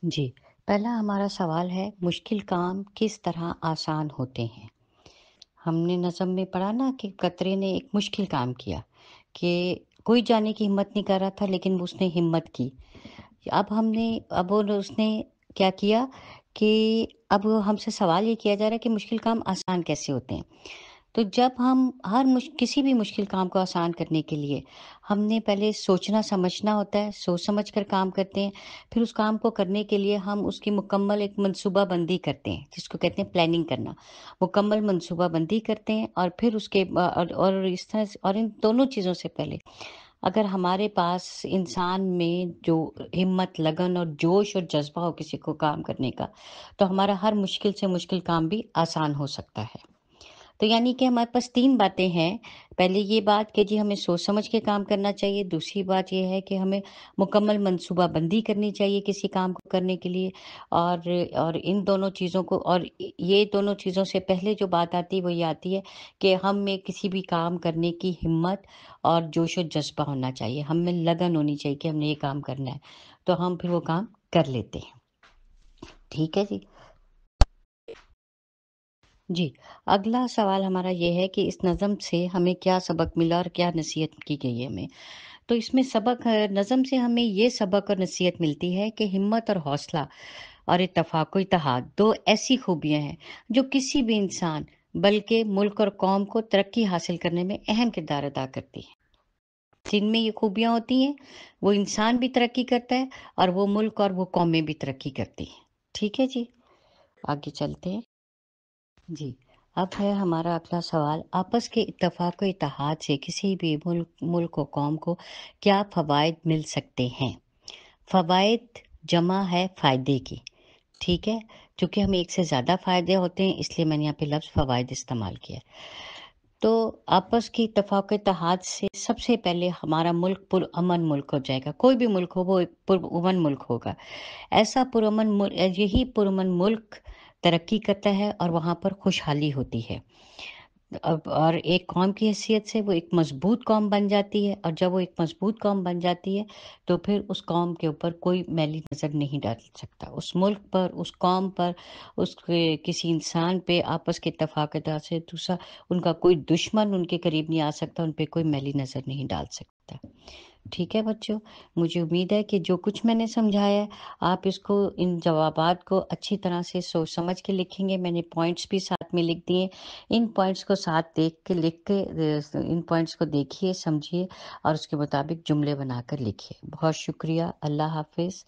جی، پہلا ہمارا سوال ہے مشکل کام کس طرح آسان ہوتے ہیں؟ ہم نے نظم میں پڑھا نا کہ قطرے نے ایک مشکل کام کیا کہ کوئی جانے کی ہمت نہیں کر رہا تھا لیکن اس نے ہمت کی۔ اس نے کیا کیا کہ اب ہم سے سوال یہ کیا جا رہا ہے کہ مشکل کام آسان کیسے ہوتے ہیں؟ تو جب ہم کسی بھی مشکل کام کو آسان کرنے کے لیے ہم نے پہلے سوچنا سمجھنا ہوتا ہے، سوچ سمجھ کر کام کرتے ہیں، پھر اس کام کو کرنے کے لیے ہم اس کی مکمل ایک منصوبہ بندی کرتے ہیں جس کو کہتے ہیں پلاننگ کرنا، مکمل منصوبہ بندی کرتے ہیں اور پھر اس کے اور اس طرح اور ان دونوں چیزوں سے پہلے اگر ہمارے پاس انسان میں جو ہمت لگن اور جوش اور جذبہ ہو کسی کو کام کرنے کا تو ہمارا ہر مشکل سے مشکل کام بھی آسان ہو سکتا ہے۔ تو یعنی کہ ہمارے پاس 3 باتیں ہیں۔ پہلے یہ بات کہ جی ہمیں سوچ سمجھ کے کام کرنا چاہیے، دوسری بات یہ ہے کہ ہمیں مکمل منصوبہ بندی کرنی چاہیے کسی کام کو کرنے کے لیے اور ان دونوں چیزوں کو اور یہ دونوں چیزوں سے پہلے جو بات آتی ہے وہ یہ آتی ہے کہ ہم میں کسی بھی کام کرنے کی ہمت اور جوش و جذبہ ہونا چاہیے، ہم میں لگن ہونی چاہیے کہ ہم نے یہ کام کرنا ہے، تو ہم پھر وہ کام کر لیتے ہیں۔ ٹھیک ہے جی؟ جی، اگلا سوال ہمارا یہ ہے کہ اس نظم سے ہمیں کیا سبق ملا اور کیا نصیحت کی گئی ہے ہمیں؟ تو اس میں نظم سے ہمیں یہ سبق اور نصیحت ملتی ہے کہ ہمت اور حوصلہ اور اتفاق و اتحاد 2 ایسی خوبیاں ہیں جو کسی بھی انسان بلکہ ملک اور قوم کو ترقی حاصل کرنے میں اہم کردار ادا کرتی ہیں۔ جن میں یہ خوبیاں ہوتی ہیں وہ انسان بھی ترقی کرتا ہے اور وہ ملک اور وہ قومیں بھی ترقی کرتی ہیں۔ ٹھیک ہے جی، آگے چلتے ہیں۔ جی، اب ہے ہمارا اگلا سوال آپس کے اتفاق و اتحاد سے کسی بھی ملک و قوم کو کیا فوائد مل سکتے ہیں؟ فوائد جمع ہے فائدے کی، ٹھیک ہے؟ چونکہ ہمیں ایک سے زیادہ فائدے ہوتے ہیں اس لیے میں نے یہاں پہ لفظ فوائد استعمال کیا۔ تو آپس کی اتفاق و اتحاد سے سب سے پہلے ہمارا ملک پرامن ملک ہو جائے گا، کوئی بھی ملک ہو وہ ایک پرامن ملک ہوگا۔ ایسا یہی پرامن ملک ترقی کرتا ہے اور وہاں پر خوشحالی ہوتی ہے۔ اور ایک قوم کی حیثیت سے وہ ایک مضبوط قوم بن جاتی ہے اور جب وہ ایک مضبوط قوم بن جاتی ہے تو پھر اس قوم کے اوپر کوئی میلی نظر نہیں ڈال سکتا، اس ملک پر، اس قوم پر، کسی انسان پہ آپس کے اتفاق سے دوسرا ان کا کوئی دشمن ان کے قریب نہیں آ سکتا، ان پہ کوئی میلی نظر نہیں ڈال سکتا۔ ٹھیک ہے بچوں، مجھے امید ہے کہ جو کچھ میں نے سمجھایا ہے آپ اس کو ان جوابات کو اچھی طرح سے سوچ سمجھ کے لکھیں گے۔ میں نے پوائنٹس بھی ساتھ میں لکھ دیے، ان پوائنٹس کو ساتھ لکھ کے ان پوائنٹس کو دیکھیے سمجھیے اور اس کے مطابق جملے بنا کر لکھیے۔ بہت شکریہ، اللہ حافظ۔